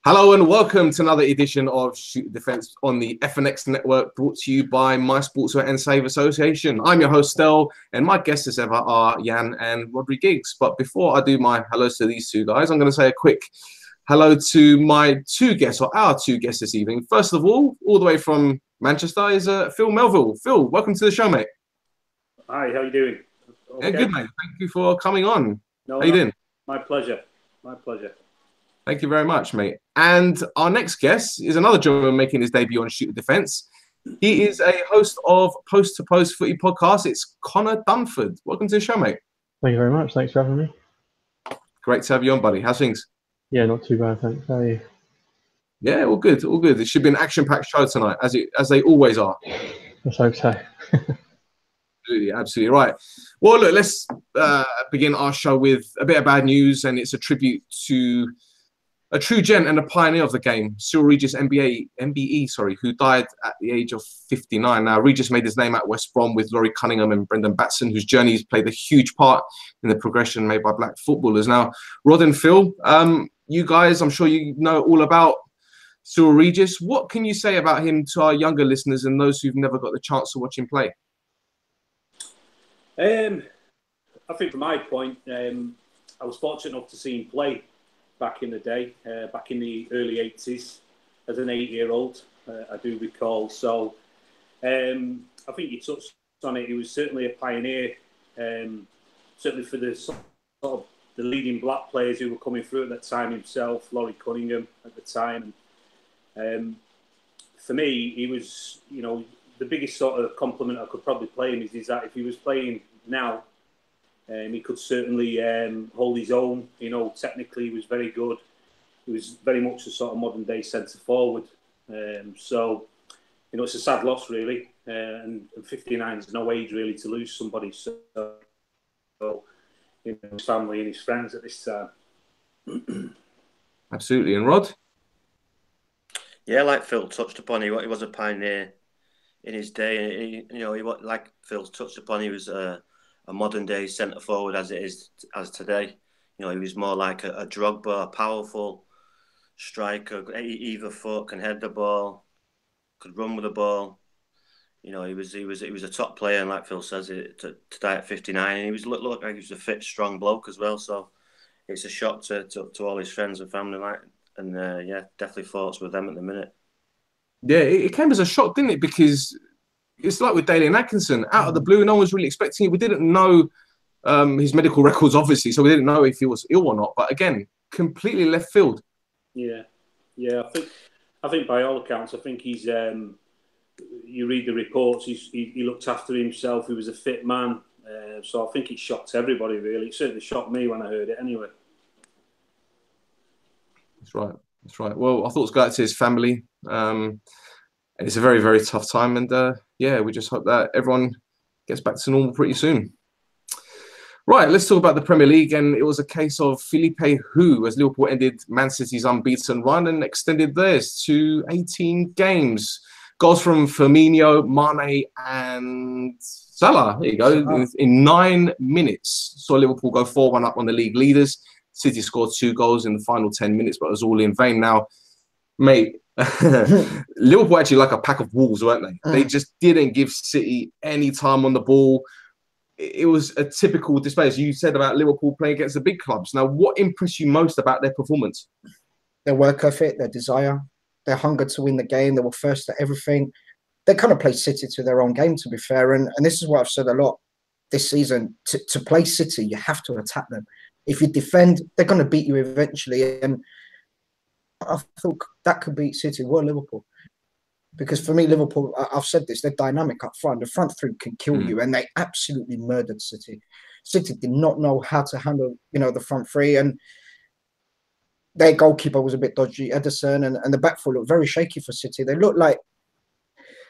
Hello and welcome to another edition of Shoot Defence on the FNX network, brought to you by My Sportswear and Save Association. I'm your host, Stel, and my guests as ever are Yian and Rhodri Giggs. But before I do my hellos to these two guys, I'm going to say a quick hello to my two guests, or our two guests this evening. First of all the way from Manchester is Phil Melville. Phil, welcome to the show, mate. Hi, how you doing? Okay. Yeah, good, mate. Thank you for coming on. No, how you doing? My pleasure. My pleasure. Thank you very much, mate. And our next guest is another gentleman making his debut on Shoot Defence. He is a host of Post2Post Footy podcast. It's Conor Dunford. Welcome to the show, mate. Thank you very much. Thanks for having me. Great to have you on, buddy. How's things? Yeah, not too bad, thanks. How are you? Yeah, all good, all good. It should be an action-packed show tonight, as they always are. Let's hope so. Absolutely, absolutely right. Well, look, let's begin our show with a bit of bad news, and it's a tribute to a true gent and a pioneer of the game, Cyrille Regis, MBE, who died at the age of 59. Now, Regis made his name at West Brom with Laurie Cunningham and Brendan Batson, whose journeys played a huge part in the progression made by black footballers. Now, Rod and Phil, you guys, I'm sure you know all about Cyrille Regis. What can you say about him to our younger listeners and those who've never got the chance to watch him play? I think from my point, I was fortunate enough to see him play back in the day, back in the early 80s, as an 8-year-old, I do recall. So I think you touched on it. He was certainly a pioneer, certainly for the sort of the leading black players who were coming through at that time himself, Laurie Cunningham at the time. And for me, he was, you know, the biggest sort of compliment I could probably play him is that if he was playing now, he could certainly hold his own. You know, technically he was very good. He was very much a sort of modern day centre forward. So, you know, it's a sad loss really. And 59 is no age really to lose somebody. So, you know, his family and his friends at this time. Absolutely. And Rod? Yeah, like Phil touched upon, he was a pioneer in his day. You know, like Phil touched upon, he was a modern day centre forward as today. You know, he was more like a Drogba, a powerful striker, either foot, can head the ball, could run with the ball. You know, he was a top player, and like Phil says, to die at 59, and he was looked like he was a fit, strong bloke as well. So it's a shock to all his friends and family, like, and yeah, definitely thoughts with them at the minute. Yeah, it came as a shock, didn't it? Because it's like with Dalian Atkinson, out of the blue, no one was really expecting it. We didn't know his medical records, obviously, so we didn't know if he was ill or not. But again, completely left field. Yeah. I think by all accounts, I think he's. You read the reports. He looked after himself. He was a fit man. So I think it shocked everybody. Really, it certainly shocked me when I heard it. Anyway. That's right. That's right. Well, our thoughts go out to his family. And it's a very, very tough time. And yeah, we just hope that everyone gets back to normal pretty soon. Right, let's talk about the Premier League. And it was a case of Philippe Hu, as Liverpool ended Man City's unbeaten run and extended theirs to 18 games. Goals from Firmino, Mane and Salah. There you go. In 9 minutes, saw Liverpool go 4-1 up on the league leaders. City scored 2 goals in the final 10 minutes, but it was all in vain. Now, mate, Liverpool actually like a pack of wolves, weren't they? They just didn't give City any time on the ball. It was a typical display, as you said, about Liverpool playing against the big clubs. Now, what impressed you most about their performance? Their work ethic, their desire, their hunger to win the game. They were first at everything. They kind of played City to their own game, to be fair. And this is what I've said a lot this season. To play City, you have to attack them. If you defend, they're going to beat you eventually. And I thought that could beat City or Liverpool. Because for me, Liverpool, I've said this, they're dynamic up front. The front three can kill you, and they absolutely murdered City. City did not know how to handle, you know, the front three, and their goalkeeper was a bit dodgy, Ederson, and the back four looked very shaky for City. They looked like,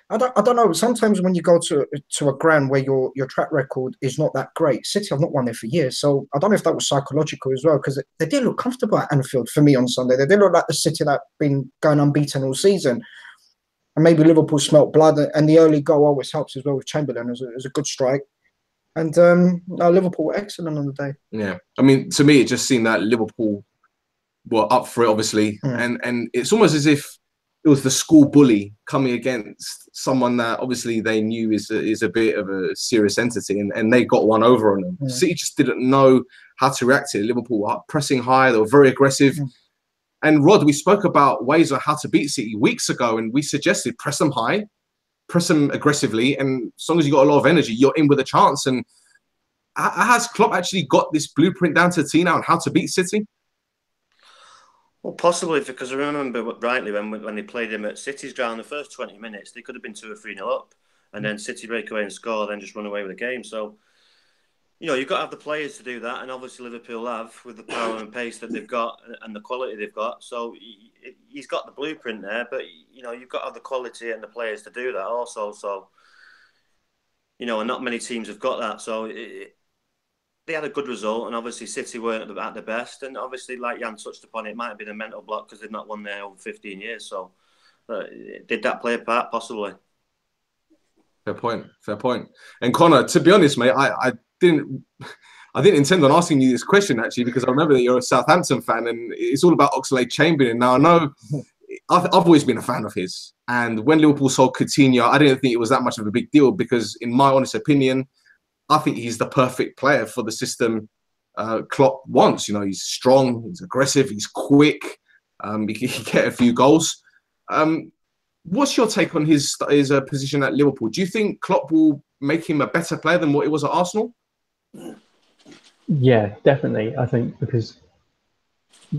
I don't know, sometimes when you go to a ground where your track record is not that great, City have not won there for years, so I don't know if that was psychological as well, because they did look comfortable at Anfield for me on Sunday. They did look like the City that been going unbeaten all season. And maybe Liverpool smelt blood, and the early goal always helps as well with Chamberlain. It was a good strike. And Liverpool were excellent on the day. Yeah. I mean, to me, it just seemed that Liverpool were up for it, obviously, and it's almost as if it was the school bully coming against someone that obviously they knew is a bit of a serious entity, and they got one over on them. City just didn't know how to react to it. Liverpool were pressing high, they were very aggressive. And Rod, we spoke about ways on how to beat City weeks ago, and we suggested press them high, press them aggressively, and as long as you got a lot of energy, you're in with a chance. And has Klopp actually got this blueprint down to a T now on how to beat City? Well, possibly, because I remember rightly when they played him at City's ground, the first 20 minutes, they could have been 2 or 3-0 up, and then City break away and score, then just run away with the game. So, you know, you've got to have the players to do that, and obviously Liverpool have, with the power and pace that they've got and the quality they've got. So he's got the blueprint there, but, you know, you've got to have the quality and the players to do that also. So, you know, and not many teams have got that. So they had a good result, and obviously City weren't at the best. And obviously, like Jan touched upon, it might have been a mental block because they've not won there over 15 years. So did that play a part? Possibly. Fair point. Fair point. And Conor, to be honest, mate, I didn't intend on asking you this question, actually, because I remember that you're a Southampton fan and it's all about Oxlade-Chamberlain. Now, I know I've always been a fan of his. And when Liverpool sold Coutinho, I didn't think it was that much of a big deal because, in my honest opinion, I think he's the perfect player for the system Klopp wants. You know, he's strong, he's aggressive, he's quick, he can get a few goals. What's your take on his position at Liverpool? Do you think Klopp will make him a better player than what he was at Arsenal? Yeah, definitely. I think because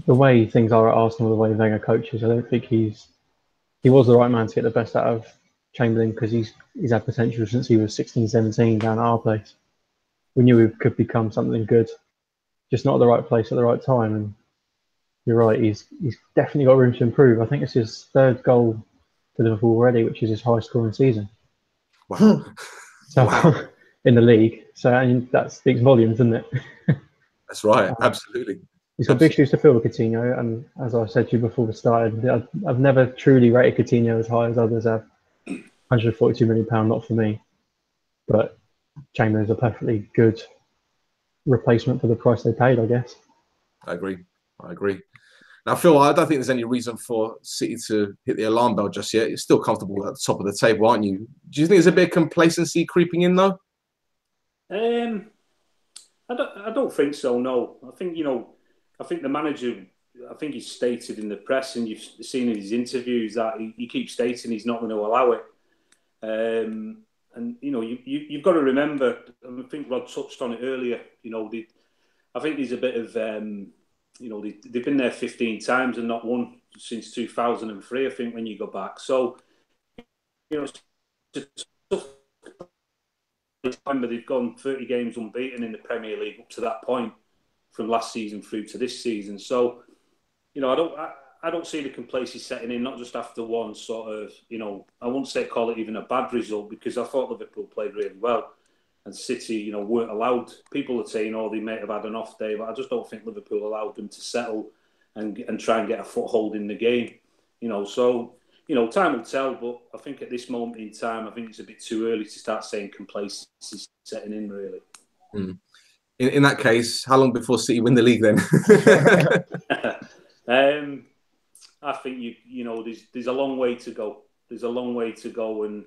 the way things are at Arsenal, the way Wenger coaches, I don't think he was the right man to get the best out of Chamberlain because he's had potential since he was 16, 17 down at our place. We knew he could become something good, just not at the right place at the right time. And you're right, he's definitely got room to improve. I think it's his 3rd goal for Liverpool already, which is his highest scoring season. Wow. So wow. In the league. So and that speaks volumes, doesn't it? That's right, absolutely. He's got big shoes to fill with Coutinho, and as I said to you before we started, I've never truly rated Coutinho as high as others have. £142 million, not for me. But Chamberlain's a perfectly good replacement for the price they paid, I guess. I agree. Now, Phil, I don't think there's any reason for City to hit the alarm bell just yet. You're still comfortable at the top of the table, aren't you? Do you think there's a bit of complacency creeping in, though? I don't think so, no. I think the manager, I think he's stated in the press, and you've seen in his interviews that he keeps stating he's not going to allow it. And, you know, you've got to remember, and I think Rod touched on it earlier, you know, I think there's a bit of, you know, they've been there 15 times and not won since 2003, I think, when you go back. So, you know, it's a tough. Remember, they've gone 30 games unbeaten in the Premier League up to that point, from last season through to this season. So, you know, I don't see the complacency setting in, not just after one sort of, you know, I wouldn't call it even a bad result, because I thought Liverpool played really well, and City, you know, weren't allowed. People are saying, oh, they may have had an off day, but I just don't think Liverpool allowed them to settle and try and get a foothold in the game. You know, so, you know, time will tell, but I think at this moment in time, I think it's a bit too early to start saying complacency setting in, really. In that case, how long before City win the league then? I think you know there's a long way to go. There's a long way to go, and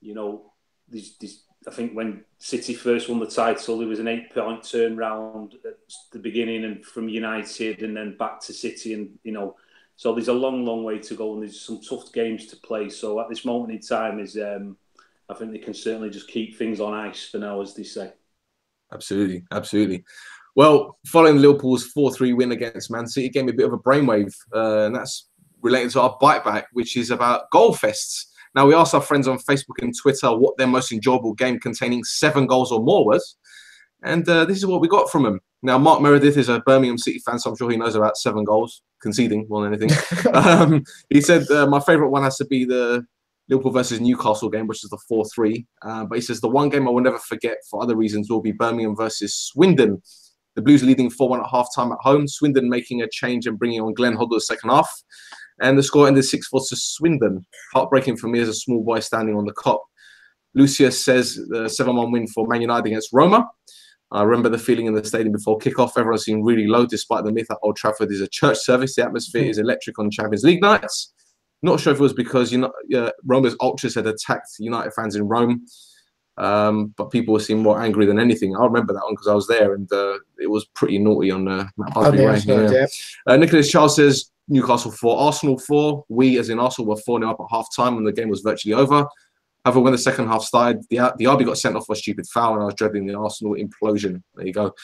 you know, I think when City first won the title, there was an 8-point turnaround at the beginning, and from United, and then back to City, and you know, so there's a long way to go, and there's some tough games to play. So at this moment in time, I think they can certainly just keep things on ice for now, as they say. Absolutely. Well, following Liverpool's 4-3 win against Man City, it gave me a bit of a brainwave, and that's related to our bite back, which is about goal fests. Now, we asked our friends on Facebook and Twitter what their most enjoyable game containing 7 goals or more was, and this is what we got from them. Now, Mark Meredith is a Birmingham City fan, so I'm sure he knows about 7 goals, conceding more than anything. He said, my favourite one has to be the Liverpool versus Newcastle game, which is the 4-3. But he says the one game I will never forget for other reasons will be Birmingham versus Swindon. The Blues leading 4-1 at half-time at home. Swindon making a change and bringing on Glenn Hoddle the second half. And the score ended 6-4 to Swindon. Heartbreaking for me as a small boy standing on the Kop. Lucius says the 7-1 win for Man United against Roma. I remember the feeling in the stadium before kickoff. Everyone seemed really low, despite the myth that Old Trafford is a church service. The atmosphere is electric on Champions League nights. Not sure if it was because Roma's ultras had attacked United fans in Rome, but people seemed more angry than anything. I remember that one because I was there, and it was pretty naughty on Matt Busby Way. Nicholas Charles says Newcastle 4, Arsenal 4. We, as in Arsenal, were 4-0 up at half-time when the game was virtually over. However, when the second half started, the RB got sent off for a stupid foul, and I was dreading the Arsenal implosion. There you go.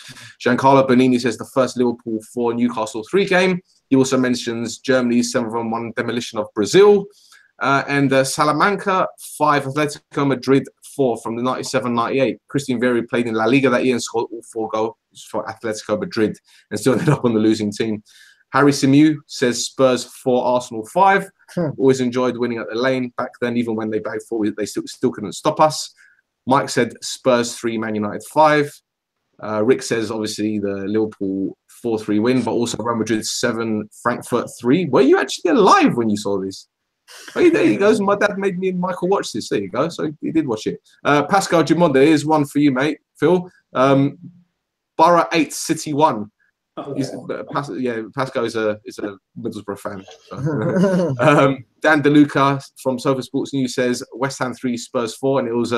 Giancarlo Bonini says the first Liverpool 4, Newcastle 3 game. He also mentions Germany's 7-1 demolition of Brazil. And Salamanca 5, Atletico Madrid 4 from the 97-98. Christian Vieri played in La Liga that year and scored all 4 goals for Atletico Madrid and still ended up on the losing team. Harry Simu says Spurs 4, Arsenal 5. Always enjoyed winning at the Lane back then, even when they bagged 4, they still couldn't stop us. Mike said Spurs 3, Man United 5. Rick says obviously the Liverpool 4-3 win, but also Real Madrid 7, Frankfurt 3. Were you actually alive when you saw this? Oh, there he goes. My dad made me and Michael watch this. There you go. So he did watch it. Pascal Gimonde, here's one for you, mate. Phil. Borough 8, City 1. Pascal is a Middlesbrough fan. So. Dan DeLuca from Sofa Sports News says West Ham 3, Spurs 4, and it was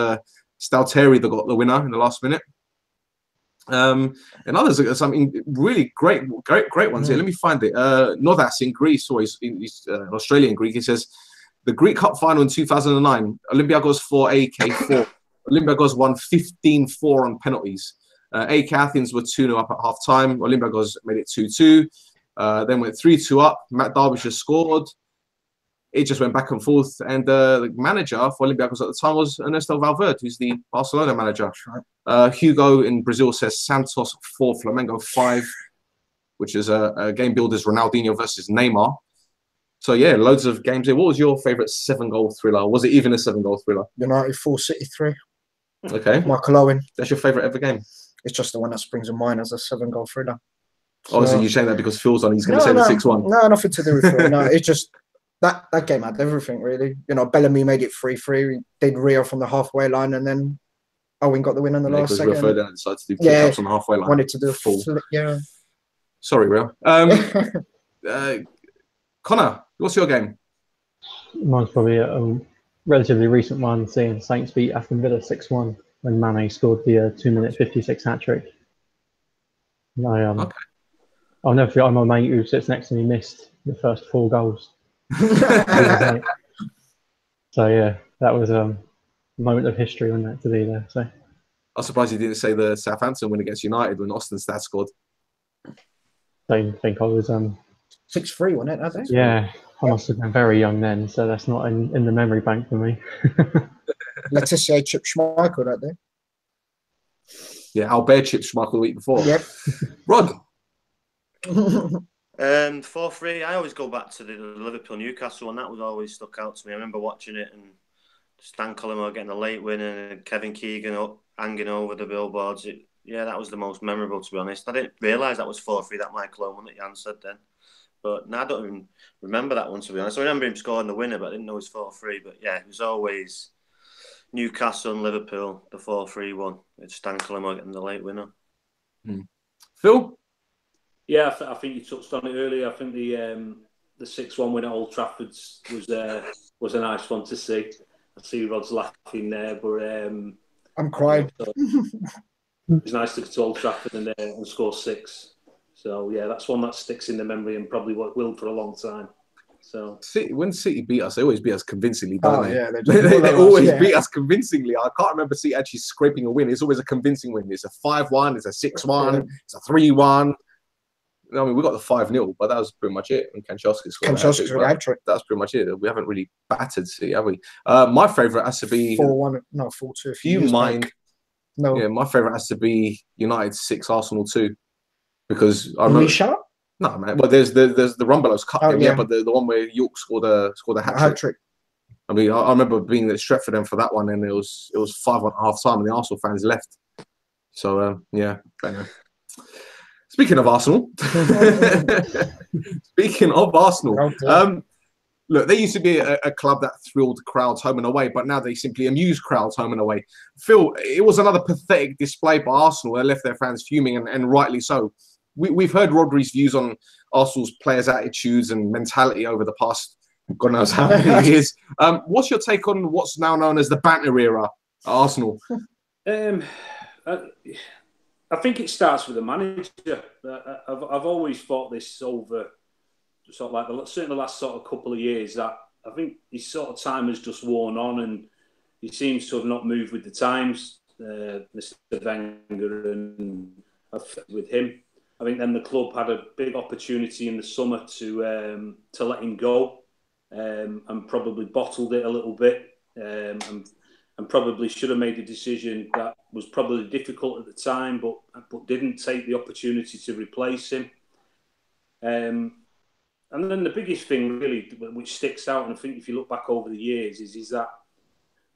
Stalteri that got the winner in the last minute. And others are something really great ones here. Let me find it. Nodas in Greece, or he's an Australian Greek. He says the Greek Cup final in 2009, Olympiacos 4, AK 4. Olympiacos won 15-4 on penalties. AK Athens were 2-0 up at half time. Olympiacos made it 2-2. Then went 3-2 up. Matt Derbyshire scored. It just went back and forth. And the manager for Olympiacos at the time was Ernesto Valverde, who's the Barcelona manager. Hugo in Brazil says Santos 4, Flamengo 5, which is a game builders Ronaldinho versus Neymar. So, yeah, loads of games here. What was your favourite 7-goal thriller? Was it even a 7-goal thriller? United 4, City 3. Okay. Michael Owen. That's your favourite ever game? It's just the one that springs in mind as a 7-goal thriller. So you're saying that because Phil's on, he's going to say the 6-1? No, nothing to do with Phil. No, it's just that game had everything, really. Bellamy made it 3-3. He did Rio from the halfway line, and then Owen got the win on the last second. Because Rio decided to do kick-ups on the halfway line. Wanted to do a full. Sorry, Rio. Conor, what's your game? Mine's probably a relatively recent one, seeing Saints beat Aston Villa 6-1 when Mane scored the 2-minute 56 hat-trick. I'll never forget my mate who sits next to me missed the first 4 goals. So, yeah, that was a moment of history on that to be there. So I'm surprised you didn't say the Southampton win against United when Austin Stad scored. Don't think I was... 6-3, wasn't it, I think? Yeah, I must have been very young then, so that's not in the memory bank for me. Letizia chipped Schmeichel that day. Yeah, Albert chipped Schmeichel the week before. Yep. Rod? 4-3. I always go back to the Liverpool Newcastle one. That was always stuck out to me. I remember watching it and Stan Collymore getting a late win and Kevin Keegan hanging over the billboards. That was the most memorable, to be honest. I didn't realise that was 4-3, that Michael Owen that Jan said then. But no, I don't even remember that one, to be honest. I remember him scoring the winner, but I didn't know it was 4-3. But yeah, it was always Newcastle and Liverpool, the 4-3 one. It's Stan Collymore getting the late winner. Phil? Yeah, I think you touched on it earlier. I think the 6-1 win at Old Trafford was a nice one to see. I see Rod's laughing there, but I'm crying. It's nice to go to Old Trafford and score 6. So yeah, that's one that sticks in the memory and probably will for a long time. So when City beat us, they always beat us convincingly, don't they? Yeah, they always beat us convincingly. I can't remember City actually scraping a win. It's always a convincing win. It's a 5-1, it's a 6-1, it's a 3-1. I mean, we got the 5-0, but that was pretty much it. And Kanchelskis scored a hat-trick. That's pretty much it. We haven't really battered City, have we? My favourite has to be 4-1. No, 4-2. If you mind, no. Yeah, my favourite has to be United 6, Arsenal 2. Because I remember. No, man. Well, there's the Rumbelows Cup game, but the one where York scored a hat-trick. I mean, I remember being at Stretford then for that one, and it was 5 at half time, and the Arsenal fans left. So yeah. Anyway. Speaking of Arsenal, look, they used to be a club that thrilled crowds home and away, but now they simply amuse crowds home and away. Phil, it was another pathetic display by Arsenal. They left their fans fuming, and rightly so. We've heard Rodri's views on Arsenal's players' attitudes and mentality over the past God knows how many years. What's your take on what's now known as the banter era at Arsenal? I think it starts with the manager. I've always thought this over sort of like certainly the last sort of couple of years, that I think his sort of time has just worn on and he seems to have not moved with the times, Mr. Wenger, and with him. I think then the club had a big opportunity in the summer to let him go, and probably bottled it a little bit, and probably should have made a decision that was probably difficult at the time, but didn't take the opportunity to replace him. And then the biggest thing really, which sticks out, and I think if you look back over the years, is that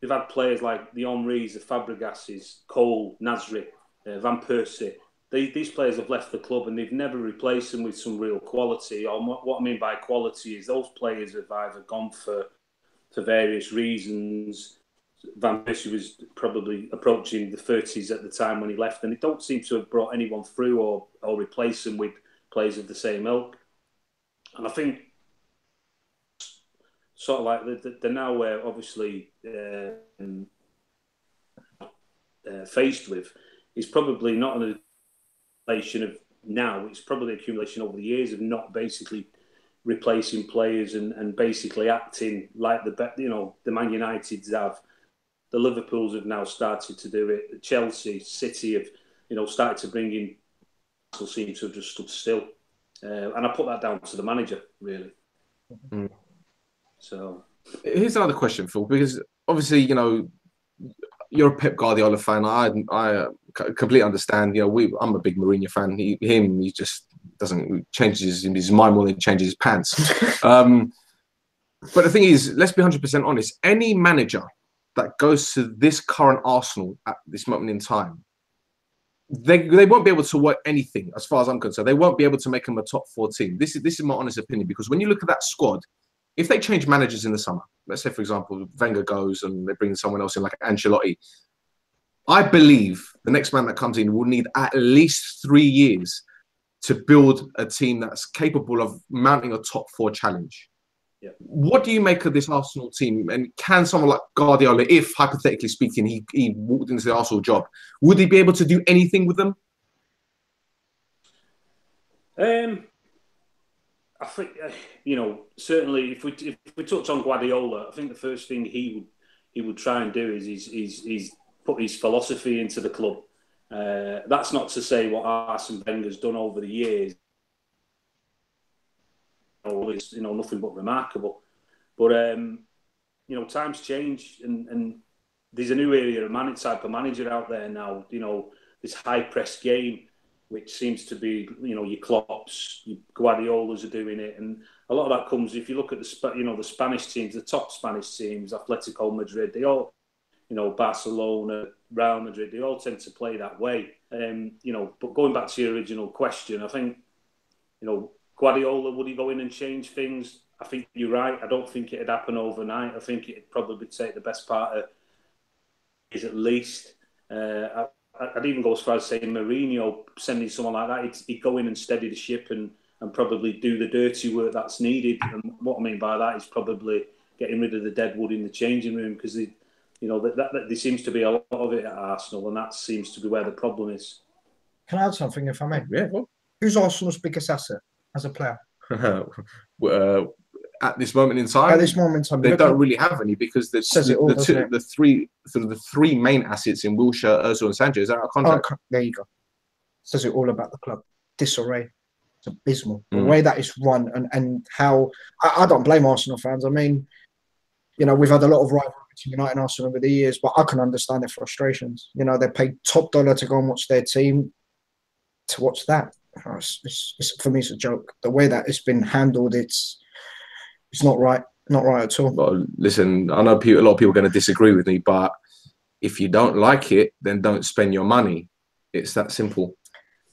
they've had players like the Henrys, the Fabregases, Cole, Nasri, Van Persie. These players have left the club and they've never replaced them with some real quality. Or what I mean by quality is those players have either gone for various reasons. Van Persie was probably approaching the 30s at the time when he left, and they don't seem to have brought anyone through or replaced them with players of the same ilk. And I think sort of like they're now obviously faced with is probably not an accumulation of now, it's probably an accumulation over the years of not basically replacing players and basically acting like the Man Uniteds have. The Liverpools have now started to do it. Chelsea, City have, started to bring in. Arsenal seem to have just stood still, and I put that down to the manager, really. Mm. So here's another question, Phil, because obviously, you're a Pep Guardiola fan. I completely understand. I'm a big Mourinho fan. He just doesn't change his mind more than he changes his pants. But the thing is, let's be 100% honest. Any manager that goes to this current Arsenal at this moment in time, they won't be able to work anything, as far as I'm concerned. They won't be able to make them a top 4 team. This is my honest opinion, because when you look at that squad, if they change managers in the summer, let's say, for example, Wenger goes and they bring someone else in like Ancelotti, I believe the next man that comes in will need at least 3 years to build a team that's capable of mounting a top 4 challenge. Yeah. What do you make of this Arsenal team? And can someone like Guardiola, if hypothetically speaking, he walked into the Arsenal job, would he be able to do anything with them? I think, certainly if we touch on Guardiola, I think the first thing he would try and do is put his philosophy into the club. That's not to say what Arsene Wenger's done over the years. It's nothing but remarkable. But times change, and there's a new area of type of manager out there now. This high press game, which seems to be, your Klopps, your Guardiolas are doing it, and a lot of that comes if you look at the Spanish teams, the top Spanish teams, Atletico Madrid, they all, Barcelona, Real Madrid, they all tend to play that way. But going back to your original question, I think, Guardiola, would he go in and change things? I think you're right. I don't think it'd happen overnight. I think it'd probably take the best part of years at least. I'd even go as far as saying Mourinho, sending someone like that, he'd go in and steady the ship and probably do the dirty work that's needed. And what I mean by that is probably getting rid of the dead wood in the changing room, because there seems to be a lot of it at Arsenal, and that seems to be where the problem is. Can I add something, if I may? Yeah. Well. Who's Arsenal's biggest asset as a player? At this moment in time, they don't really have any, because the three main assets in Wilshere, Ozil, and Sanchez are out of contract. Oh, there you go. Says it all about the club. Disarray. It's abysmal. The way that it's run and how I don't blame Arsenal fans. I mean, we've had a lot of rivalry between United and Arsenal over the years, but I can understand their frustrations. They paid top dollar to go and watch their team. To watch that, for me, it's a joke. The way that it's been handled, it's not right. Not right at all. Well, listen, I know a lot of people are going to disagree with me, but if you don't like it, then don't spend your money. It's that simple,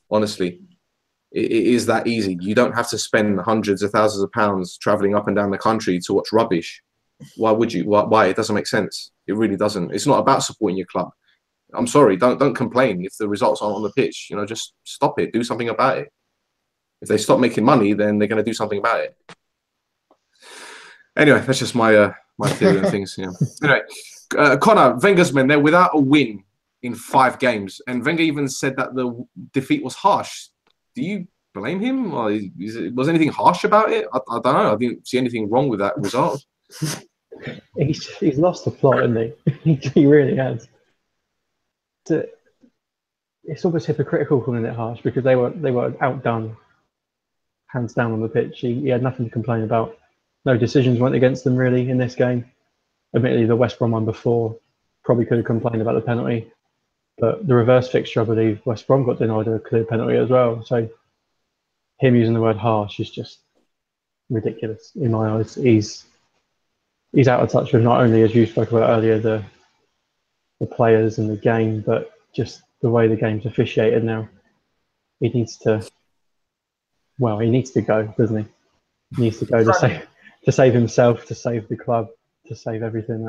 honestly. it is that easy. You don't have to spend hundreds of thousands of pounds traveling up and down the country to watch rubbish. Why would you? Why? It doesn't make sense. It really doesn't. It's not about supporting your club. I'm sorry. Don't complain if the results aren't on the pitch. You know, just stop it. Do something about it. If they stop making money, then they're going to do something about it. Anyway, that's just my my theory on things. Yeah. Anyway, Conor, Wenger's men, they're without a win in 5 games, and Wenger even said that the defeat was harsh. Do you blame him, or was anything harsh about it? I don't know. I didn't see anything wrong with that result. He's lost the plot, hasn't he? He really has. It's almost hypocritical calling it harsh, because they were outdone, hands down on the pitch. He had nothing to complain about. No decisions went against them really in this game. Admittedly, the West Brom one before probably could have complained about the penalty, but the reverse fixture, I believe, West Brom got denied a clear penalty as well. So him using the word harsh is just ridiculous in my eyes. He's out of touch with, not only, as you spoke about earlier, the players and the game, but just the way the game's officiated now. He needs to go, doesn't he? He needs to go to save himself, to save the club, to save everything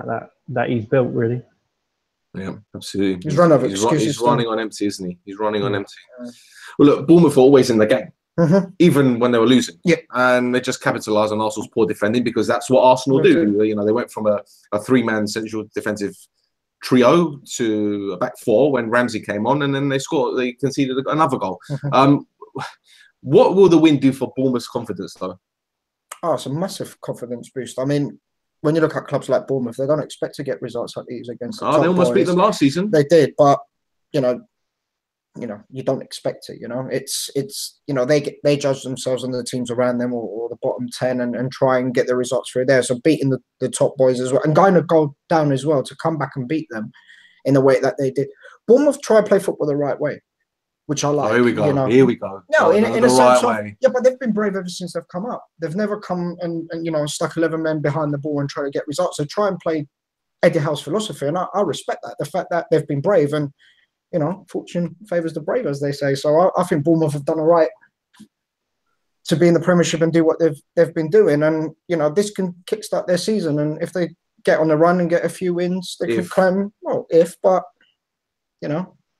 that he's built, really. Yeah, absolutely. He's run over excuses. He's running on empty, isn't he? He's running on empty. Well, look, Bournemouth were always in the game, even when they were losing. Yeah. And they just capitalised on Arsenal's poor defending, because that's what Arsenal do. You know, they went from a 3-man central defensive trio to a back 4 when Ramsey came on, and then they conceded another goal. What will the win do for Bournemouth's confidence, though? Oh, it's a massive confidence boost. I mean, when you look at clubs like Bournemouth, they don't expect to get results like these against the top they almost beat them last season. They did, but you don't expect it. It's they judge themselves on the teams around them or the bottom 10 and try and get the results through there. So beating the top boys as well, and going to go down as well, to come back and beat them in the way that they did. Bournemouth try to play football the right way, which I like. Oh, here we go. Here we go. No, in a sense right way. Yeah, but they've been brave ever since they've come up. They've never come and stuck 11 men behind the ball and try to get results. So try and play Eddie Howe's philosophy, and I respect that. The fact that they've been brave, and fortune favours the brave, as they say. So I think Bournemouth have done all right to be in the Premiership and do what they've been doing, and this can kickstart their season. And if they get on the run and get a few wins, they could claim but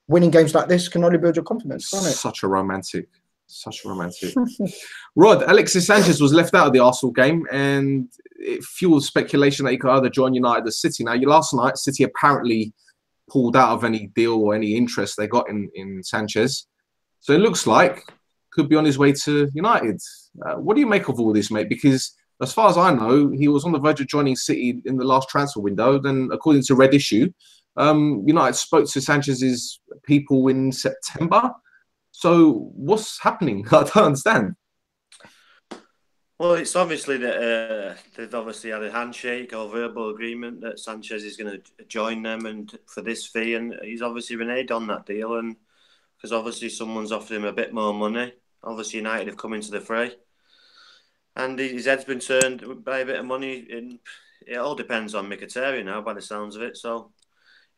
winning games like this can only build your confidence, can't it? Such a romantic. Rod, Alexis Sanchez was left out of the Arsenal game, and it fueled speculation that he could either join United or City. Now, last night, City apparently pulled out of any deal or any interest they got in Sanchez. So it looks like could be on his way to United. What do you make of all this, mate? Because as far as I know, he was on the verge of joining City in the last transfer window. Then, according to Red Issue, United spoke to Sanchez's people in September. So what's happening? I don't understand. Well, it's obviously that they've obviously had a handshake or verbal agreement that Sanchez is going to join them and for this fee, and he's obviously reneged on that deal, and because obviously someone's offered him a bit more money. Obviously United have come into the fray, and his head's been turned by a bit of money. It all depends on Mkhitaryan now, by the sounds of it. So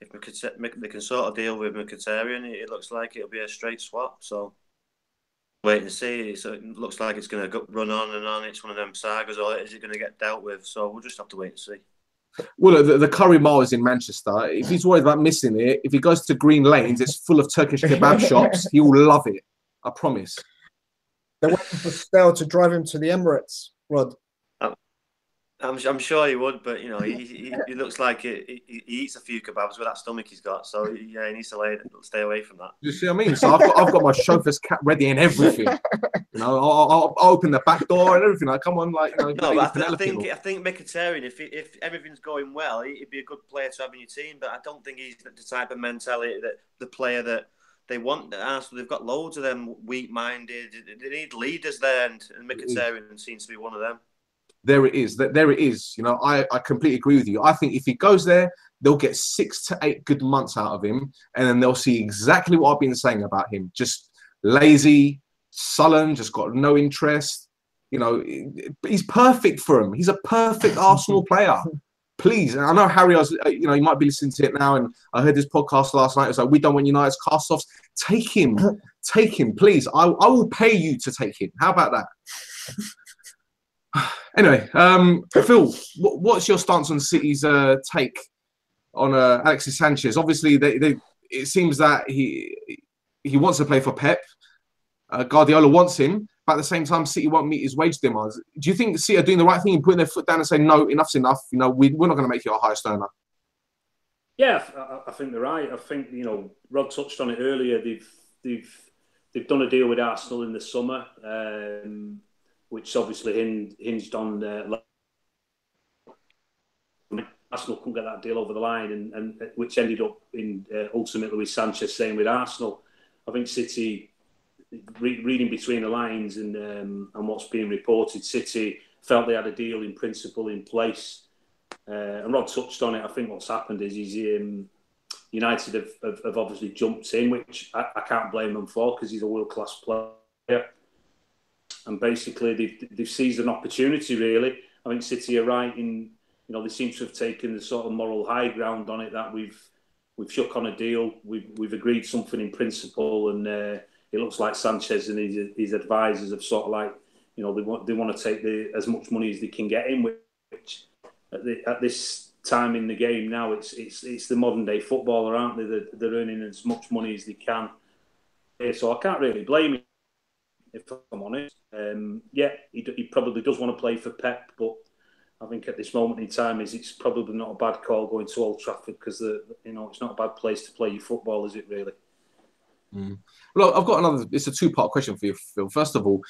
if they can sort of deal with Mkhitaryan, it looks like it'll be a straight swap. So wait and see. So it looks like it's going to run on and on. It's one of them sagas, or is it going to get dealt with? So we'll just have to wait and see. Well, the Curry Mile is in Manchester. If he's worried about missing it, if he goes to Green Lanes, it's full of Turkish kebab shops. He will love it. I promise. They're waiting for Stel to drive him to the Emirates, Rod. I'm sure he would, but he looks like he eats a few kebabs with that stomach he's got. So yeah, he needs to stay away from that. You see what I mean? So I've got my chauffeur's cap ready and everything. I'll open the back door and everything. Come on, No, but I think Mkhitaryan, if everything's going well, he'd be a good player to have in your team. But I don't think he's the type of mentality that the player that they want at Arsenal. They've got loads of them weak-minded. They need leaders there, and Mkhitaryan seems to be one of them. There it is. I completely agree with you. I think if he goes there, they'll get 6 to 8 good months out of him, and then they'll see exactly what I've been saying about him. Just lazy, sullen, just got no interest. He's perfect for him. He's a perfect Arsenal player. please. And I know Harry, you might be listening to it now, and I heard this podcast last night. It was like, we don't want United's cast-offs. Take him, please. I will pay you to take him. How about that? Anyway, Phil, what's your stance on City's take on Alexis Sanchez? Obviously, it seems that he wants to play for Pep. Guardiola wants him, but at the same time, City won't meet his wage demands. Do you think City are doing the right thing in putting their foot down and saying, no, enough's enough? We're not going to make you a highest earner. Yeah, I think they're right. I think, Rod touched on it earlier. They've done a deal with Arsenal in the summer, which obviously hinged on Arsenal couldn't get that deal over the line, and which ended up in ultimately with Sanchez staying with Arsenal. I think City, reading between the lines and what's being reported, City felt they had a deal in principle in place. And Rod touched on it. I think what's happened is United have obviously jumped in, which I can't blame them for because he's a world-class player. And basically, they've seized an opportunity, really. I think City are right in, they seem to have taken the sort of moral high ground on it, that we've shook on a deal, we've agreed something in principle, and it looks like Sanchez and his advisors have sort of like, they want to take as much money as they can get in, which at this time in the game now, it's the modern day footballer, aren't they? They're earning as much money as they can. So I can't really blame him, if I'm honest. He probably does want to play for Pep, but I think at this moment in time, it's probably not a bad call going to Old Trafford because it's not a bad place to play your football, is it really? Well, I've got another. It's a two-part question for you, Phil. First of all,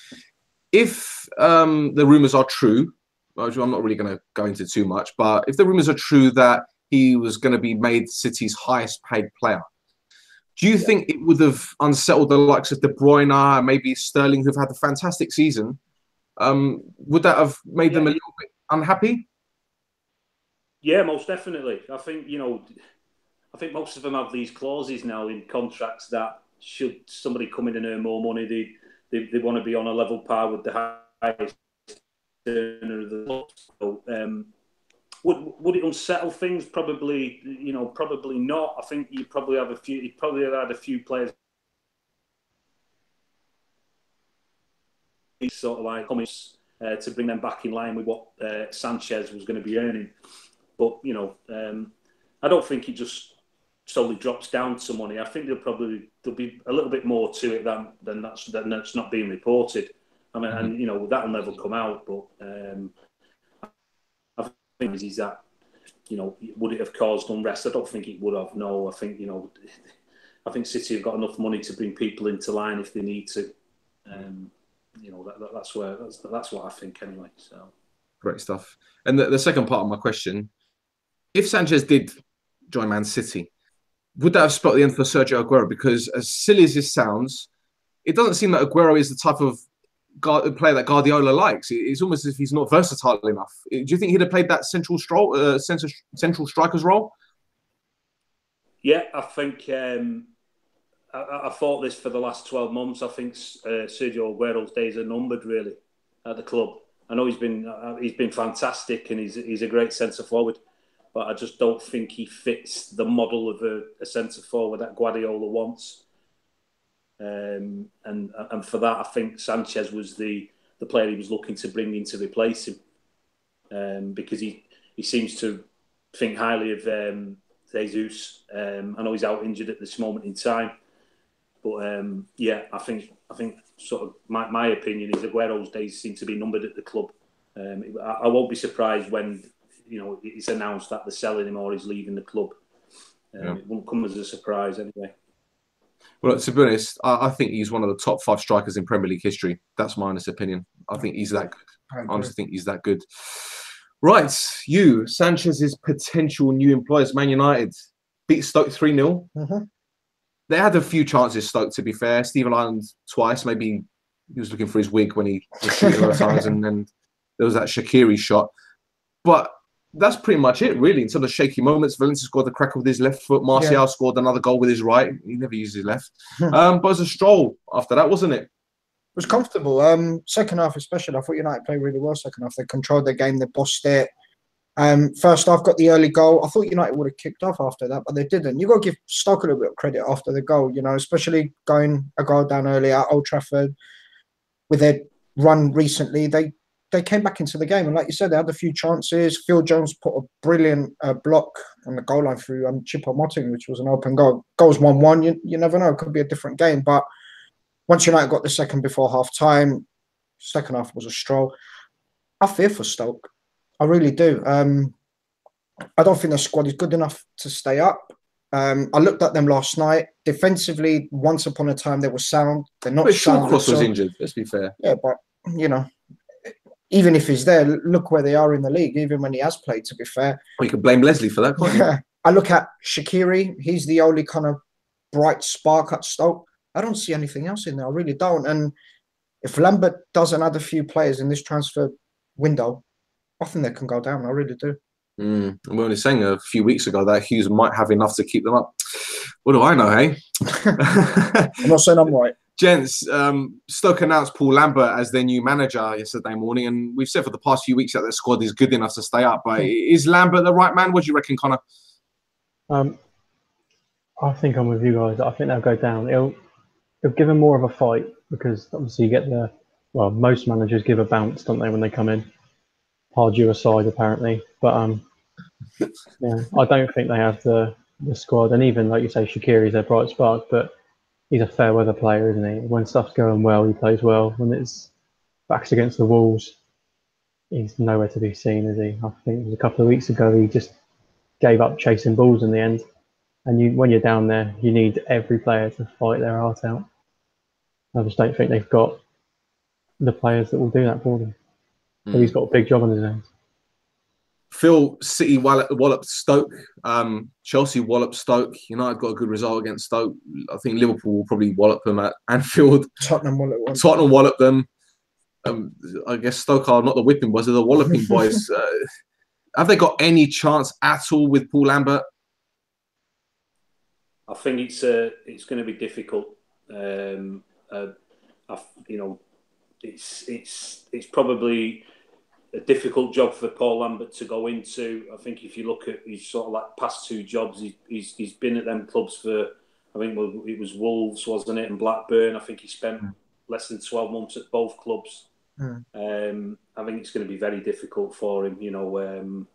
if the rumours are true, which I'm not really going to go into too much, but if the rumours are true that he was going to be made City's highest-paid player, do you think it would have unsettled the likes of De Bruyne, maybe Sterling, who've had a fantastic season? Would that have made them a little bit unhappy? Yeah, most definitely. I think most of them have these clauses now in contracts that should somebody come in and earn more money, they want to be on a level par with the highest earner of the club. So, would it unsettle things? Probably, probably not. I think you probably have had a few players sort of like comments to bring them back in line with what Sanchez was going to be earning. But I don't think it just solely drops down to money. I think there'll be a little bit more to it than that's not being reported. I mean, and that'll never come out. But I think is that would it have caused unrest? I don't think it would have. No, I think City have got enough money to bring people into line if they need to. That's what I think anyway. So great stuff. And the second part of my question: if Sanchez did join Man City, would that have spelled the end for Sergio Aguero? Because as silly as this sounds, it doesn't seem that Aguero is the type of player that Guardiola likes. It's almost as if he's not versatile enough. Do you think he'd have played that central striker's role? Yeah, I think I thought this for the last 12 months. I think Sergio Aguero's days are numbered, really, at the club. I know he's been fantastic and he's a great centre forward, but I just don't think he fits the model of a centre forward that Guardiola wants. And for that, I think Sanchez was the player he was looking to bring in to replace him, because he seems to think highly of Jesus. I know he's out injured at this moment in time, but I think sort of my opinion is Aguero's days seem to be numbered at the club. I won't be surprised when it's announced that they're selling him or he's leaving the club. It won't come as a surprise anyway. Well, to be honest, I think he's one of the top 5 strikers in Premier League history. That's my honest opinion. I think he's that good. I honestly think he's that good. Right, Sanchez's potential new employers, Man United, beat Stoke 3-0. They had a few chances, Stoke, to be fair. Stephen Ireland twice. Maybe he was looking for his wig when he was shooting a lot of times, and then there was that Shaqiri shot. But that's pretty much it, really, in terms of shaky moments. Valencia scored the cracker with his left foot. Martial scored another goal with his right. He never used his left. But it was a stroll after that, wasn't it? It was comfortable. Second half especially, I thought United played really well second half. They controlled the game. They bossed it. First half got the early goal. I thought United would have kicked off after that, but they didn't. You got to give Stoke a little bit of credit after the goal, especially going a goal down early at Old Trafford with their run recently. They came back into the game, and like you said, they had a few chances. Phil Jones put a brilliant block on the goal line through Choupo-Moting, which was an open goal. Goals 1-1. You never know; it could be a different game. But once United got the second before half time, second half was a stroll. I fear for Stoke. I really do. I don't think the squad is good enough to stay up. I looked at them last night. Defensively, once upon a time, they were sound. They're not sound. Shawcross was injured, let's be fair. Yeah, but, even if he's there, look where they are in the league, even when he has played, to be fair. Well, you could blame Leslie for that, can't you? I look at Shaqiri. He's the only kind of bright spark at Stoke. I don't see anything else in there. I really don't. And if Lambert doesn't add a few players in this transfer window, I think they can go down. I really do. We were only saying a few weeks ago that Hughes might have enough to keep them up. What do I know, hey? I'm not saying I'm right. Gents, Stoke announced Paul Lambert as their new manager yesterday morning, and we've said for the past few weeks that their squad is good enough to stay up. But is Lambert the right man? What do you reckon, Conor? I think I'm with you guys. I think they'll go down. It'll give them more of a fight because obviously you get most managers give a bounce, don't they, when they come in? Pardew aside, apparently. But yeah, I don't think they have the squad. And even, like you say, Shaqiri's their bright spark, but he's a fair weather player, isn't he? When stuff's going well, he plays well. When it's backs against the walls, he's nowhere to be seen, is he? I think it was a couple of weeks ago he just gave up chasing balls in the end. And when you're down there, you need every player to fight their heart out. I just don't think they've got the players that will do that for them. But he's got a big job on his hands. Phil, City walloped Stoke. Chelsea walloped Stoke. United got a good result against Stoke. I think Liverpool will probably wallop them at Anfield. Tottenham walloped them. I guess Stoke are not the whipping boys, they're the walloping boys. Have they got any chance at all with Paul Lambert? I think it's going to be difficult. It's probably a difficult job for Paul Lambert to go into. I think if you look at his sort of like past two jobs, he's been at them clubs for, I think it was Wolves, wasn't it, and Blackburn. I think he spent less than 12 months at both clubs. I think it's going to be very difficult for him.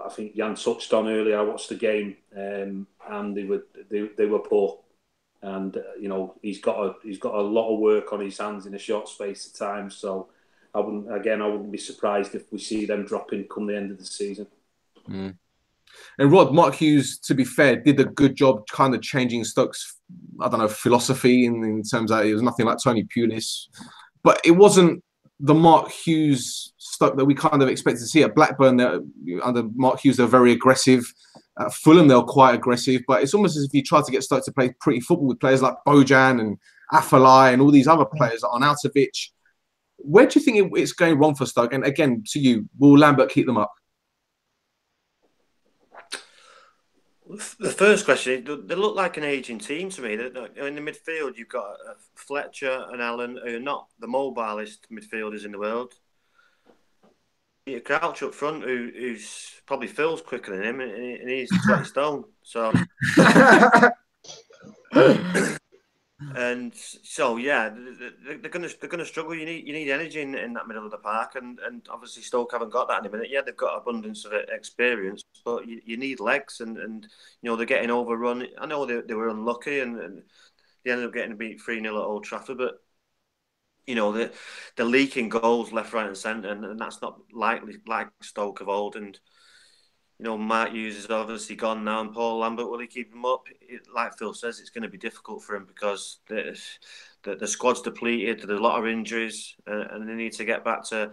I think Jan touched on earlier. I watched the game, and they were poor. And he's got a lot of work on his hands in a short space of time. So I wouldn't be surprised if we see them dropping come the end of the season. And Mark Hughes, to be fair, did a good job kind of changing Stoke's, philosophy in terms that it was nothing like Tony Pulis, but it wasn't the Mark Hughes Stoke that we kind of expected to see. At Blackburn, under Mark Hughes, they're very aggressive. At Fulham, they're quite aggressive, but it's almost as if you tried to get Stoke to play pretty football with players like Bojan and Afellay and all these other players, like Arnautovic. Where do you think it's going wrong for Stoke? And again, to you, will Lambert keep them up? The first question, they look like an ageing team to me. In the midfield, you've got Fletcher and Allen, who are not the mobilest midfielders in the world. You Crouch up front, who's probably Phil's quicker than him, and he's 20 stone. So, and so yeah, they're gonna struggle. You need energy in that middle of the park, and obviously Stoke haven't got that in a minute. Yeah, they've got abundance of experience, but you need legs, and they're getting overrun. I know they were unlucky, and they ended up getting beat 3-0 at Old Trafford, but they're leaking goals left, right, and centre, and that's not like Stoke of old. And Mark Hughes is obviously gone now, and Paul Lambert, will he keep him up? Like Phil says, it's going to be difficult for him because the squad's depleted. There's a lot of injuries, and they need to get back to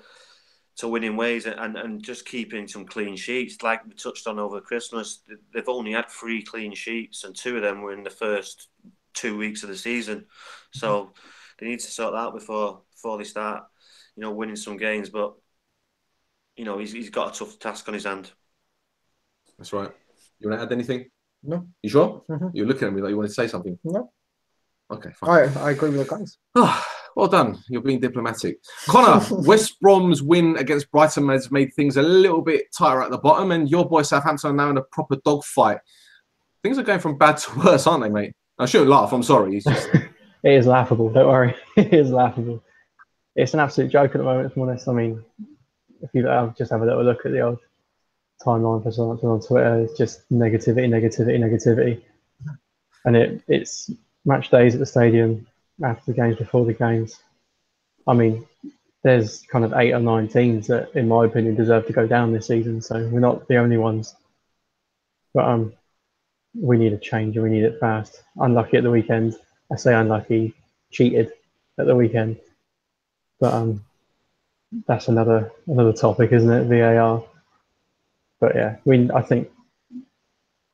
winning ways and just keeping some clean sheets. Like we touched on over Christmas, they've only had 3 clean sheets, and 2 of them were in the first 2 weeks of the season. So they need to sort that out before they start, winning some games. But he's got a tough task on his hand. That's right. You want to add anything? No. You sure? You're looking at me like you want to say something. No. Okay, fine. I agree with the guys. Well done. You're being diplomatic. Conor, West Brom's win against Brighton has made things a little bit tighter at the bottom, and your boy Southampton are now in a proper dogfight. Things are going from bad to worse, aren't they, mate? I shouldn't laugh. I'm sorry. It's just... It is laughable. Don't worry. It is laughable. It's an absolute joke at the moment, if I'm honest. I mean, if you just have a little look at the old timeline for Southampton on Twitter, it's just negativity, negativity, negativity. And it's match days at the stadium, after the games, before the games. I mean, there's kind of 8 or 9 teams that, in my opinion, deserve to go down this season. So we're not the only ones. But we need a change and we need it fast. Unlucky at the weekend. I say unlucky, cheated at the weekend. But that's another topic, isn't it? VAR. But yeah, I think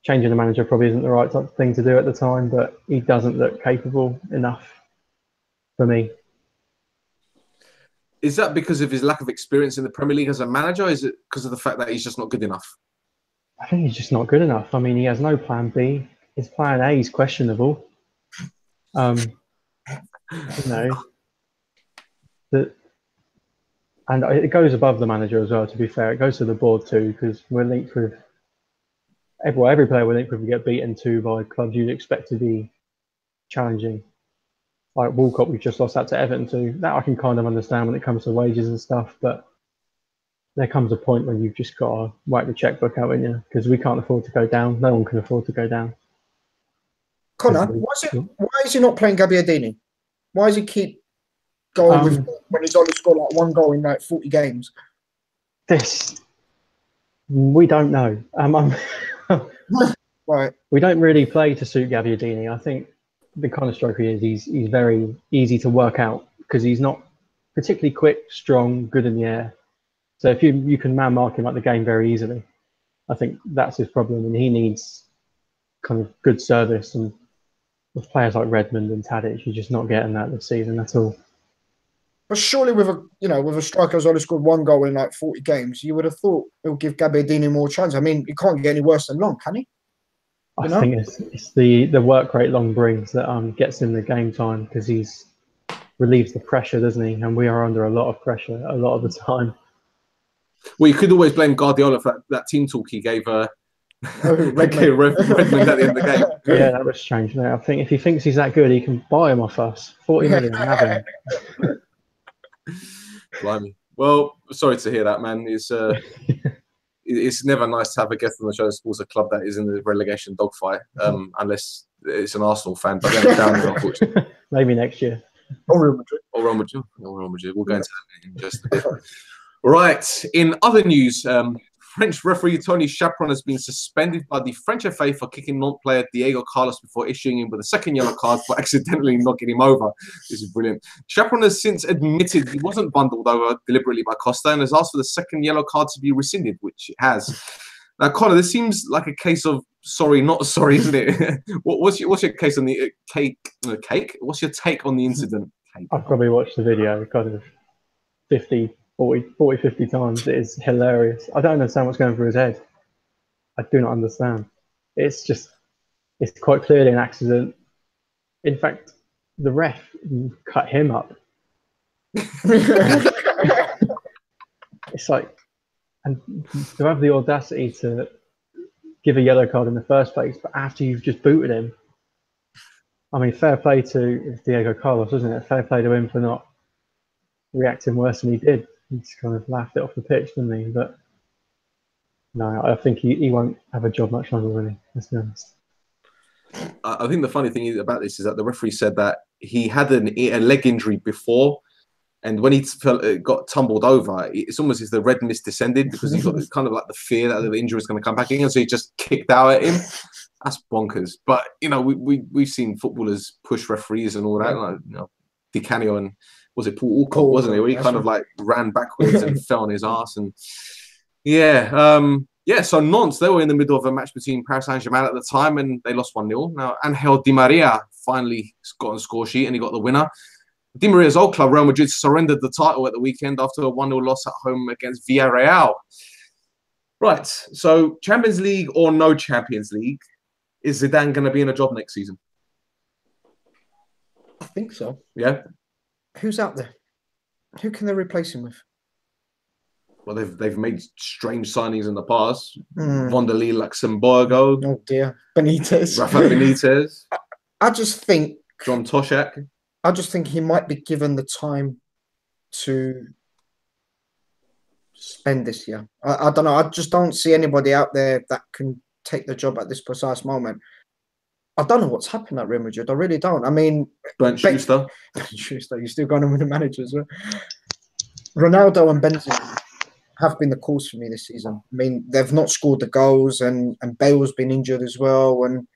changing the manager probably isn't the right thing to do at the time, but he doesn't look capable enough for me. Is that because of his lack of experience in the Premier League as a manager, or is it because of the fact that he's just not good enough? I think he's just not good enough. I mean, he has no plan B. His plan A is questionable. And it goes above the manager as well, to be fair. It goes to the board too, because we're linked with... every player we're linked with, we get beaten to by clubs you'd expect to be challenging. Like Walcott, we've just lost that to Everton too. That I can kind of understand when it comes to wages and stuff, but there comes a point when you've just got to wipe the checkbook out, haven't you? Because we can't afford to go down. No one can afford to go down. Conor, why is he not playing Gabbiadini? Why does he keep going with when he's only scored like 1 goal in like 40 games? We don't know. Right. We don't really play to suit Gabbiadini. I think the kind of striker he is, he's very easy to work out because he's not particularly quick, strong, good in the air. So if you can man mark him at the game very easily, I think that's his problem, and he needs kind of good service. And with players like Redmond and Tadic, you're just not getting that this season at all. But surely with a striker who's only scored 1 goal in like 40 games, you would have thought it would give Gabbiadini more chance. I mean, he can't get any worse than Long, can he? I think it's the work rate Long brings that gets him the game time, because he's relieves the pressure, doesn't he? And we are under a lot of pressure a lot of the time. Well, you could always blame Guardiola for that team talk he gave Redmond at the end of the game. Yeah, that was strange. No, I think if he thinks he's that good, he can buy him off us. 40 million, have him. Blimey. Well, sorry to hear that, man. It's never nice to have a guest on the show that supports a club that is in the relegation dogfight, unless it's an Arsenal fan. But then down there, unfortunately. Maybe next year. Or Real Madrid. We'll go into that in just a bit. Right. In other news, French referee Tony Chaperon has been suspended by the French FA for kicking Nantes player Diego Carlos before issuing him with a second yellow card for accidentally knocking him over. This is brilliant. Chaperon has since admitted he wasn't bundled over deliberately by Costa and has asked for the second yellow card to be rescinded, which it has. Now, Conor, this seems like a case of sorry, not sorry, isn't it? What's your case on the cake? What's your take on the incident? I've probably watched the video kind of 50 times. It is hilarious. I don't understand what's going through his head. I do not understand. It's quite clearly an accident. In fact, the ref cut him up. It's like, and to have the audacity to give a yellow card in the first place, but after you've just booted him. I mean, fair play to Diego Carlos, wasn't it? Fair play to him for not reacting worse than he did. He just kind of laughed it off the pitch, didn't he? But no, I think he won't have a job much longer, will he? Let's be honest. I think the funny thing about this is that the referee said that he had a leg injury before, and when he got tumbled over, it's almost as the red mist descended because he got kind of like the fear that the injury was going to come back again, so he just kicked out at him. That's bonkers. But we've seen footballers push referees and all that. Like, Di Canio and was it Paul Alcott, wasn't it? Where he kind of like ran backwards and fell on his ass. And so Nantes, they were in the middle of a match between Paris Saint-Germain at the time, and they lost 1-0. Now, Angel Di Maria finally got on the score sheet, and he got the winner. Di Maria's old club, Real Madrid, surrendered the title at the weekend after a 1-0 loss at home against Villarreal. Right, so Champions League or no Champions League, is Zidane going to be in a job next season? I think so. Yeah? Who's out there? Who can they replace him with? Well, they've made strange signings in the past. Mm. Vonderlee, Luxemburgo, Oh dear, Benitez. Rafa Benitez, I just think John Toshak. he might be given the time to spend this year. I don't know. I just don't see anybody out there that can take the job at this precise moment. I don't know what's happened at Real Madrid. I really don't. I mean, Bernd Schuster. Schuster, you're still going on with the managers. Right? Ronaldo and Benzema have been the cause for me this season. I mean, they've not scored the goals, and Bale's been injured as well. And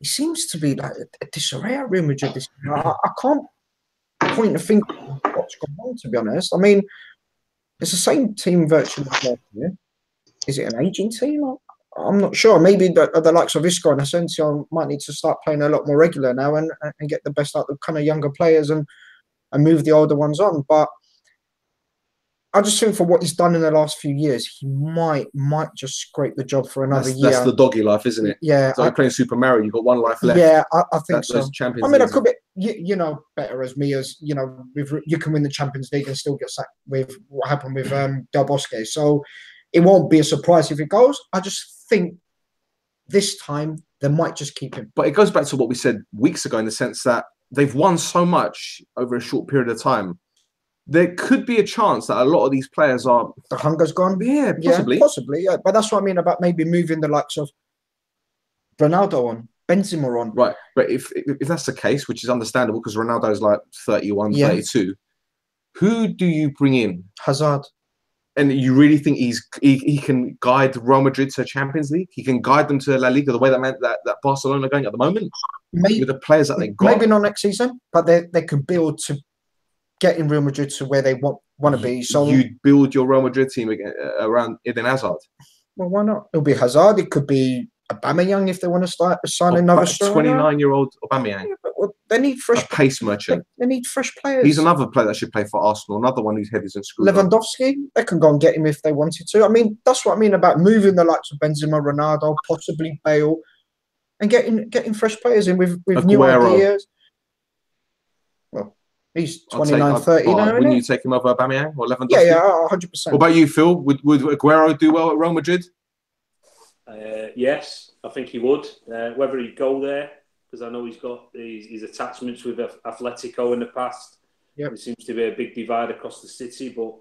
it seems to be like a disarray at Real Madrid this year. I can't point a finger at what's gone wrong, to be honest. I mean, it's the same team virtually last year. Is it an aging team? I'm not sure. Maybe the likes of Isco and Asensio might need to start playing a lot more regular now and get the best out of kind of younger players and move the older ones on. But I just think for what he's done in the last few years, he might just scrape the job for another year. That's the doggy life, isn't it? Yeah. It's like playing Super Mario. You've got one life left. Yeah, I think so. Champions I mean, I Leagues. could be, you know, better as me as, you know, you can win the Champions League and still get sacked with what happened with Del Bosque. So it won't be a surprise if it goes. I just think this time they might just keep him. But it goes back to what we said weeks ago in the sense that they've won so much over a short period of time. There could be a chance that a lot of these players are... The hunger's gone? Yeah, possibly. Yeah, possibly, yeah. But that's what I mean about maybe moving the likes of Ronaldo on, Benzema on. Right, but if that's the case, which is understandable because Ronaldo is like 31, 32, who do you bring in? Hazard. And you really think he can guide Real Madrid to Champions League? He can guide them to La Liga the way that Barcelona are going at the moment? Maybe, with the players that they got? Maybe not next season, but they can build to getting Real Madrid to where they want to be. So you build your Real Madrid team around Eden Hazard. Well, why not? It'll be Hazard. It could be Aubameyang if they want to start signing another striker. 29-year-old Aubameyang. Yeah, but they need fresh pace merchant. They need fresh players. He's another player that should play for Arsenal. Another one whose head isn't screwed. Lewandowski, they can go and get him if they wanted to. I mean, that's what I mean about moving the likes of Benzema, Ronaldo, possibly Bale, and getting fresh players in with new ideas. Well, he's 29, 30 now. Wouldn't you take him over Aubameyang or Lewandowski? Yeah, 100%. What about you, Phil? Would Aguero do well at Real Madrid? Yes, I think he would. Whether he'd go there, because I know he's got his attachments with Atletico in the past. There seems to be a big divide across the city, but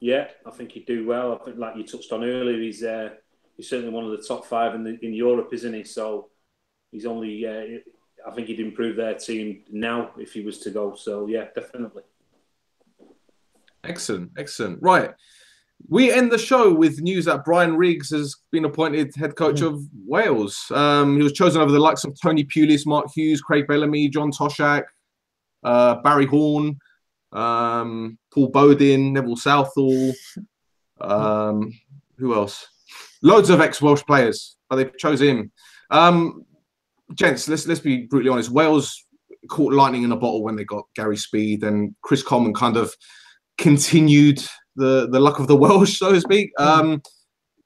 yeah, I think he'd do well. I think, like you touched on earlier, he's certainly one of the top 5 in Europe, isn't he? So he's only. I think he'd improve their team now if he was to go. So yeah, definitely. Excellent. Right. We end the show with news that Brian Riggs has been appointed head coach of Wales. He was chosen over the likes of Tony Pulis, Mark Hughes, Craig Bellamy, John Toshak, Barry Horn, Paul Bodin, Neville Southall. Who else? Loads of ex-Welsh players, but they chose him. Gents, let's be brutally honest. Wales caught lightning in a bottle when they got Gary Speed, and Chris Coleman kind of continued the luck of the Welsh, so to speak.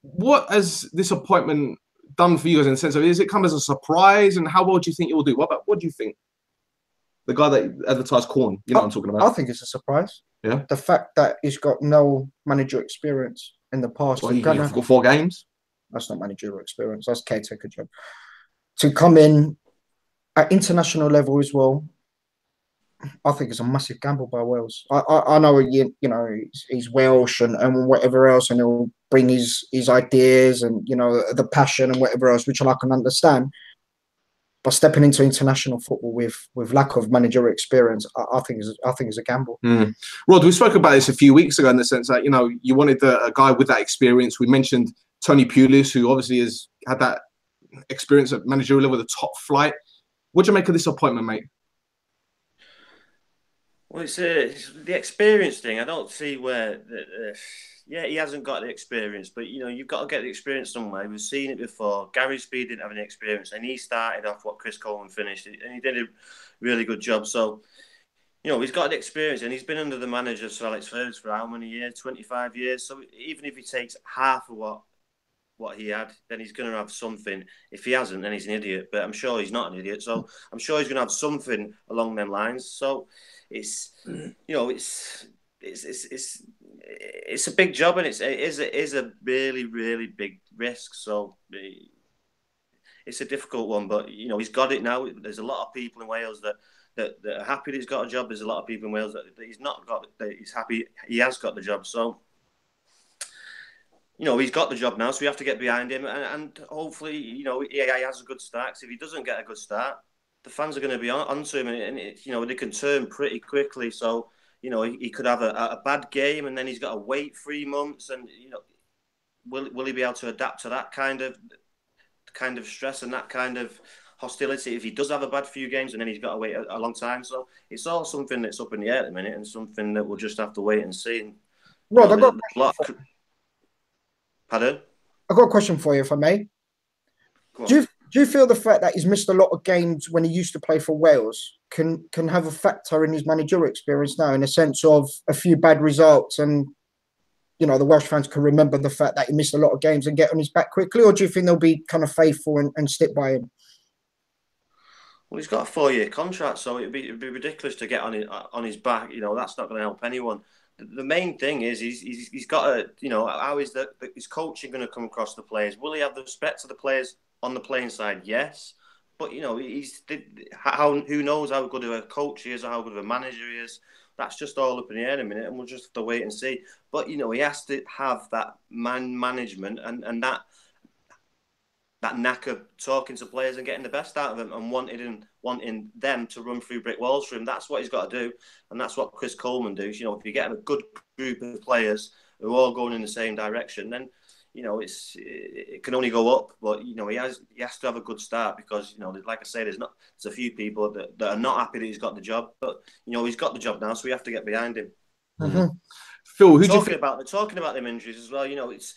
What has this appointment done for you guys in the sense of, is it come as a surprise, and how well do you think it will do? What do you think? The guy that advertised corn, you know what I'm talking about? I think it's a surprise. Yeah. The fact that he's got no managerial experience in the past. Well, he's got 4 games. That's not managerial experience. That's caretaker job. To come in at international level as well, I think it's a massive gamble by Wales. I know, you know, he's Welsh and whatever else, and he'll bring his ideas and, you know, the passion and whatever else, which I can understand. But stepping into international football with lack of managerial experience, I think is a gamble. Rod, we spoke about this a few weeks ago in the sense that, you know, you wanted a guy with that experience. We mentioned Tony Pulis, who obviously has had that experience at managerial level, the top flight. What do you make of this appointment, mate? Well, it's the experience thing. I don't see where... he hasn't got the experience, but, you know, you've got to get the experience somewhere. We've seen it before. Gary Speed didn't have any experience, and he started off what Chris Coleman finished, and he did a really good job. So, you know, he's got the experience, and he's been under the manager, Sir Alex Ferguson, for how many years? 25 years. So even if he takes half of what what he had, then he's going to have something. If he hasn't, then he's an idiot. But I'm sure he's not an idiot. So I'm sure he's going to have something along them lines. So it's, it's a big job, and it is a really, really big risk. So it's a difficult one, but he's got it now. There's a lot of people in Wales that are happy that he's got a job. There's a lot of people in Wales that he's not got. That he's happy he has got the job. So he's got the job now. So we have to get behind him, and hopefully he has a good start. 'Cause if he doesn't get a good start, the fans are going to be onto him, and they can turn pretty quickly. So he could have a bad game, and then he's got to wait 3 months, and will he be able to adapt to that kind of stress and that kind of hostility if he does have a bad few games, and then he's got to wait a long time? So it's all something that's up in the air at the minute, and something that we'll just have to wait and see. And, Rod, Pardon? I've got a question for you, if I may. Do you feel the fact that he's missed a lot of games when he used to play for Wales can have a factor in his managerial experience now, in a sense of a few bad results, and the Welsh fans can remember the fact that he missed a lot of games and get on his back quickly? Or do you think they'll be kind of faithful and stick by him? Well, he's got a 4-year contract, so it'd be ridiculous to get on his back. That's not going to help anyone. The main thing is he's got to, how is his coaching going to come across the players? Will he have the respect to the players on the playing side? Yes. But, who knows how good of a coach he is or how good of a manager he is? That's just all up in the air in a minute, and we'll just have to wait and see. But, he has to have that management and that knack of talking to players and getting the best out of them and wanting them to run through brick walls for him. That's what he's got to do, and that's what Chris Coleman does. If you're getting a good group of players who are all going in the same direction, then it can only go up. But he has to have a good start, because like I say, there's a few people that are not happy that he's got the job, but he's got the job now, so we have to get behind him. Mm-hmm. Phil, talking about them injuries as well. It's.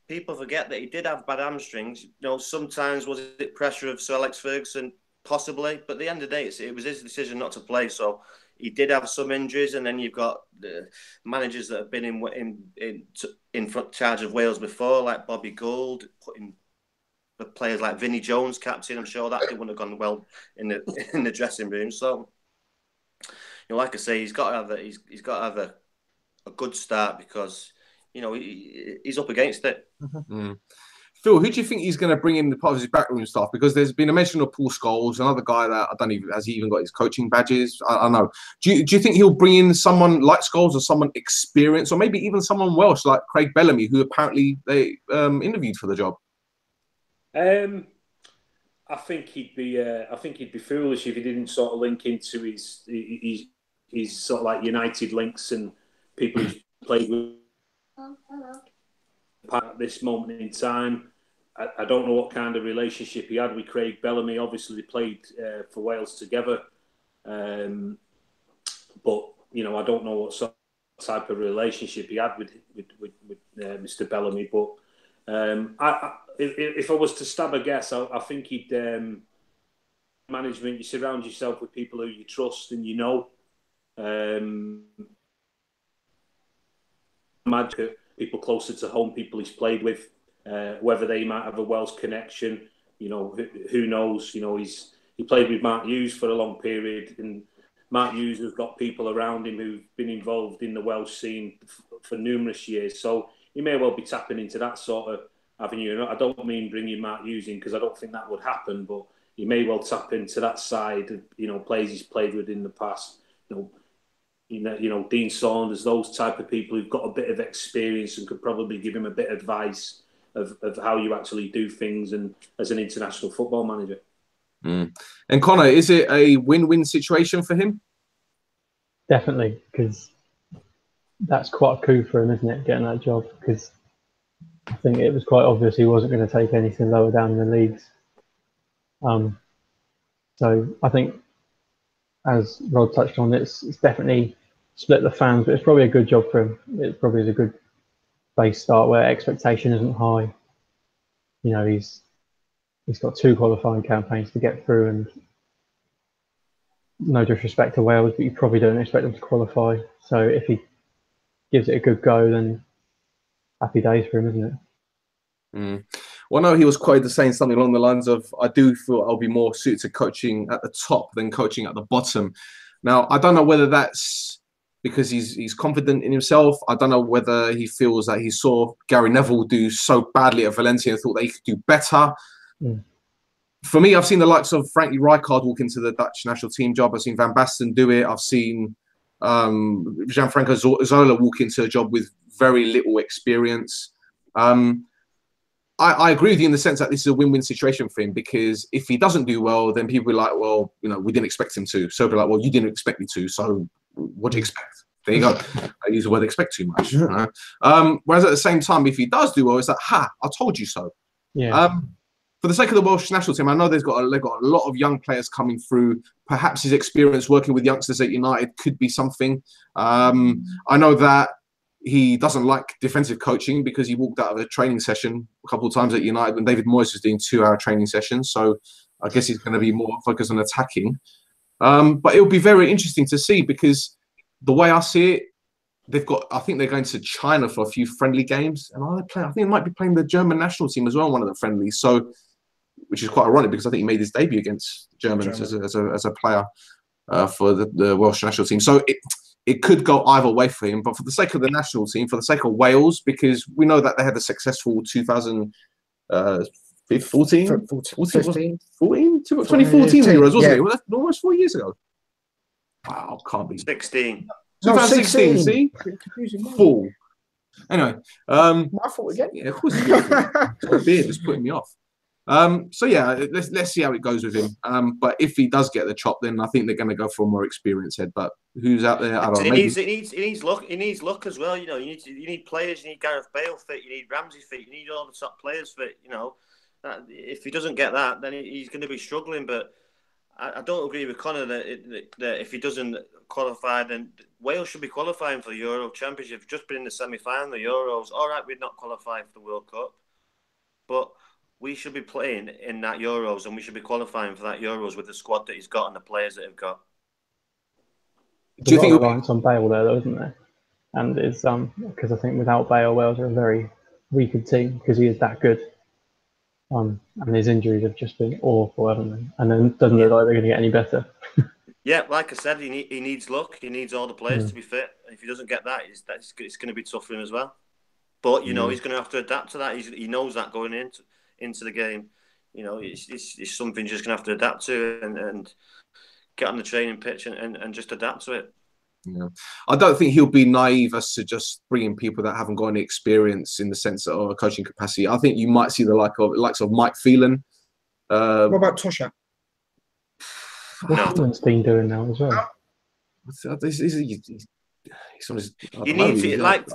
People forget that he did have bad hamstrings. Sometimes was it pressure of Sir Alex Ferguson? Possibly. But at the end of the day, it was his decision not to play. So he did have some injuries. And then you've got the managers that have been in charge of Wales before, like Bobby Gould, putting the players like Vinnie Jones captain. I'm sure that wouldn't have gone well in the dressing room. So, like I say, he's got to have a good start, because he's up against it. Mm-hmm. Phil, who do you think he's going to bring in the part of his backroom staff? Because there's been a mention of Paul Scholes, another guy that I don't even, has he even got his coaching badges? I don't know. Do you think he'll bring in someone like Scholes, or someone experienced, or maybe even someone Welsh like Craig Bellamy, who apparently they interviewed for the job? I think he'd be foolish if he didn't sort of link into his sort of like United links and people he's played with. At this moment in time, I don't know what kind of relationship he had with Craig Bellamy. Obviously, they played for Wales together, but I don't know what sort of type of relationship he had with Mr. Bellamy. But if I was to stab a guess, I think he'd management. You surround yourself with people who you trust and people closer to home, people he's played with, whether they might have a Welsh connection, who knows? He played with Mark Hughes for a long period, and Mark Hughes has got people around him who've been involved in the Welsh scene for numerous years. So he may well be tapping into that sort of avenue. I don't mean bringing Mark Hughes in, because I don't think that would happen, but he may well tap into that side of, players he's played with in the past. Dean Saunders, those type of people who've got a bit of experience and could probably give him a bit of advice of how you actually do things and as an international football manager. Mm. And Conor, is it a win-win situation for him? Definitely, because that's quite a coup for him, isn't it, getting that job? Because I think it was quite obvious he wasn't going to take anything lower down in the leagues. So I think, as Rod touched on, it's definitely split the fans, but it's probably a good job for him. It probably is a good base start where expectation isn't high. He's got 2 qualifying campaigns to get through, and no disrespect to Wales, but you probably don't expect them to qualify. So if he gives it a good go, then happy days for him, isn't it? Mm. Well, no, he was quoted as saying something along the lines of, I do feel I'll be more suited to coaching at the top than coaching at the bottom. Now, I don't know whether that's because he's confident in himself. I don't know whether he feels that he saw Gary Neville do so badly at Valencia and thought that he could do better. Mm. For me, I've seen the likes of Frankie Rijkaard walk into the Dutch national team job. I've seen Van Basten do it. I've seen Gianfranco Zola walk into a job with very little experience. I agree with you in the sense that this is a win-win situation for him, because if he doesn't do well, then people are like, well, we didn't expect him to. So they're like, well, you didn't expect me to. So what do you expect? There you go. I use the word expect too much. Whereas at the same time, if he does do well, it's like, I told you so. Yeah. For the sake of the Welsh national team, I know they've got a lot of young players coming through. Perhaps his experience working with youngsters at United could be something. I know that he doesn't like defensive coaching because he walked out of a training session a couple of times at United when David Moyes was doing 2-hour training sessions. So I guess he's going to be more focused on attacking. But it'll be very interesting to see, because the way I see it, I think they're going to China for a few friendly games. And I think they might be playing the German national team as well, one of the friendlies. So, which is quite ironic because I think he made his debut against Germans as a player for the Welsh national team. So it could go either way for him. But for the sake of the national team, for the sake of Wales, because we know that they had a successful 2014 2014 Euros, wasn't it? Well, that's almost 4 years ago. Wow, can't be. 16. 2016, see? Fool. Anyway. My fault again. Yeah, of course. My beard was putting me off. So yeah, let's see how it goes with him. But if he does get the chop, then I think they're going to go for a more experienced head. But who's out there? I don't know. It needs luck. It needs luck as well. You need players. You need Gareth Bale fit. You need Ramsey fit. You need all the top players fit. If he doesn't get that, then he's going to be struggling. But I don't agree with Conor that if he doesn't qualify, then Wales should be qualifying for the Euro Championship. Just been in the semi-final, the Euros. All right, we're not qualifying for the World Cup, but we should be playing in that Euros, and we should be qualifying for that Euros with the squad that he's got and the players that he've got. Do you think reliance on Bale there, though, isn't there? And it's because I think without Bale, Wales are a very weaker team because he is that good. And his injuries have just been awful, haven't they? And then it doesn't look like they're going to get any better. Yeah, like I said, he needs luck. He needs all the players to be fit. And if he doesn't get that, it's going to be tough for him as well. But he's going to have to adapt to that. He knows that going into the game. It's something he's just going to have to adapt to and get on the training pitch and just adapt to it. Yeah, I don't think he'll be naive as to just bringing people that haven't got any experience in the sense of a coaching capacity. I think you might see the likes of Mike Phelan. What about Tosha? What's been doing now as well? You need to, like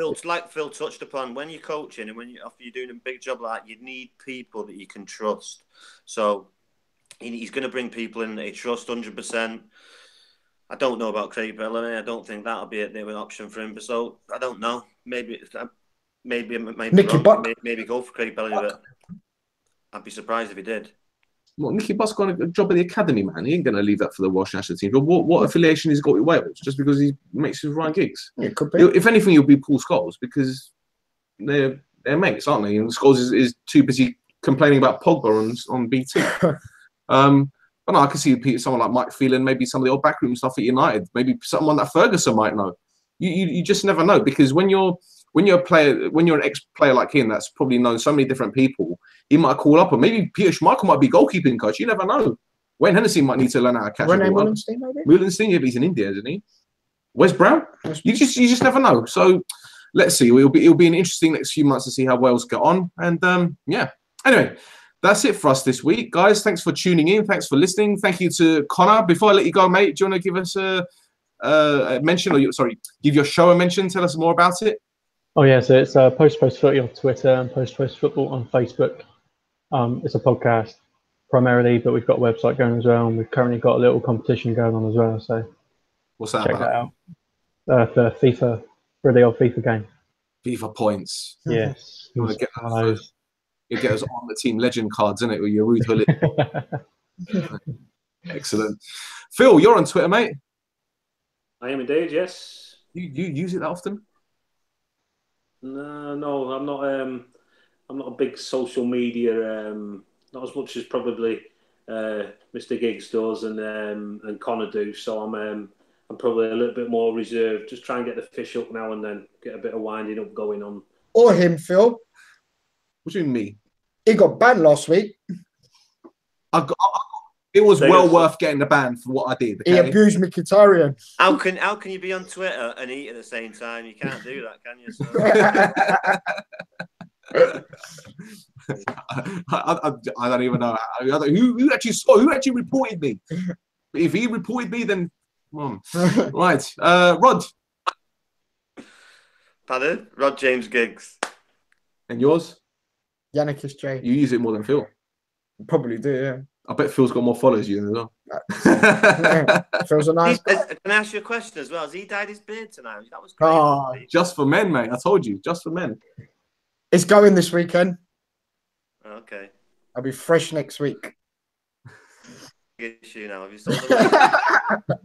Phil touched upon, when you're coaching and after you're doing a big job like that, you need people that you can trust. So he's going to bring people in that he trusts 100%. I don't know about Craig Bellamy. I don't think that'll be an option for him. But so I don't know. Maybe Nicky Buck. Maybe go for Craig Bellamy, but I'd be surprised if he did. Well, Nicky Buck's got a job at the academy, man. He ain't going to leave that for the Welsh national team. But what affiliation he's got with Wales? Just because he makes with Ryan Giggs? It could be. If anything, he'll be Paul Scholes because they're mates, aren't they? And Scholes is too busy complaining about Pogba on BT. But no, I can see someone like Mike Phelan, maybe some of the old backroom stuff at United, maybe someone that Ferguson might know. You just never know, because when you're an ex-player like him that's probably known so many different people, he might call up, or maybe Peter Schmeichel might be goalkeeping coach. You never know. Wayne Hennessy might need to learn how to catch. Rene Mullenstein, maybe. Mullenstein, yeah, but he's in India, isn't he? Wes Brown. You just never know. So let's see. It'll be an interesting next few months to see how Wales get on. And yeah. Anyway, that's it for us this week, guys. Thanks for tuning in. Thanks for listening. Thank you to Conor. Before I let you go, mate, do you want to give us a mention, give your show a mention? Tell us more about it. Oh yeah, so it's Post2Post Footy on Twitter and Post2Post Football on Facebook. It's a podcast primarily, but we've got a website going as well, and we've currently got a little competition going on as well. So what's that check about? That out. For FIFA, for the old FIFA game. FIFA points. Yes. You want to get those? You get those on the team legend cards, isn't it? With your Ruth Hullet. Excellent. Phil, you're on Twitter, mate. I am indeed. You use it that often? No, I'm not. I'm not a big social media, not as much as probably Mr. Giggs does and Conor do. So I'm probably a little bit more reserved. Just try and get the fish up now and then, get a bit of winding up going on. Or him, Phil. What do you mean me? He got banned last week. It was worth getting the ban for what I did. Okay? He abused Mkhitaryan. How can you be on Twitter and eat at the same time? You can't do that, can you? So. I don't even know who actually reported me. If he reported me, then right, Rod. Pardon? Rod James Giggs. And yours? Yiannakis J. You use it more than Phil. Probably do, yeah. I bet Phil's got more followers than you as well. Yeah. Phil's a nice guy. Can I ask you a question as well? Has he dyed his beard tonight? That was great. Just for men, mate. I told you, just for men. It's going this weekend. Okay. I'll be fresh next week. Get you now. Have you sold the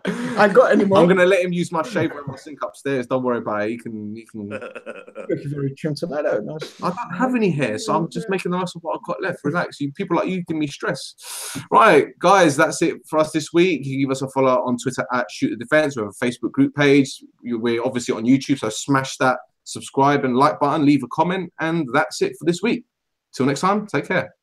I got any more? I'm gonna let him use my shaver in my sink upstairs. Don't worry about it. He can. Looking very trim tomato. Nice. I don't have any hair, so I'm just making the most of what I've got left. Relax. You people like you give me stress. Right, guys, that's it for us this week. You can give us a follow on Twitter at Shoot the Defense. We have a Facebook group page. We're obviously on YouTube, so smash that subscribe and like button, leave a comment, and that's it for this week. Till next time, take care.